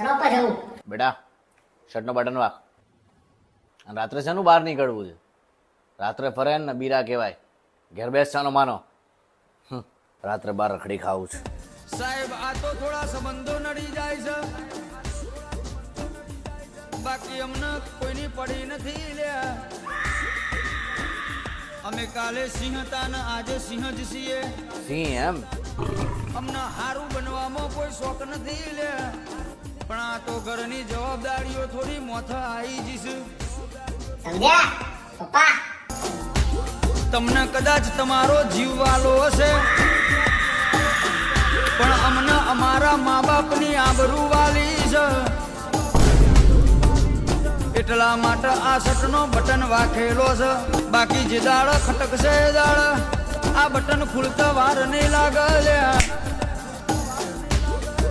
સરોપા જવું બેટા શર્ટનો બટન વાગ. અને રાત્રે શેનું બહાર નીકળવું છે? રાત્રે ફરે ને બીરા કહેવાય. ઘેર બેસવાનો માનો. રાત્રે બહાર રખડી ખાવું છે. સાહેબ આ તો થોડા સંબંધો નડી જાય છે, બાકી અમને કોઈની પડી નથી લ્યા. અમે કાલે સિંહ હતા ને આજે સિંહ જ છીએ. સિંહ એમ? અમને હારું બનવામાં કોઈ શોખ નથી લ્યા, પણ આ તો ઘરની જવાબદારીઓ થોડી મોથા આવી જશે. સમજ્યા પપ્પા? તમને કદાચ તમારો જીવ વાલો હશે, પણ અમને અમારા મા બાપની આબરૂ વાલી છે. એટલા માટે આ શર્ટનો બટન વાખેલો છે, બાકી જે દાળ ખટકશે દાળ આ બટન ખુલતા વાર નહીં લાગે લ્યા.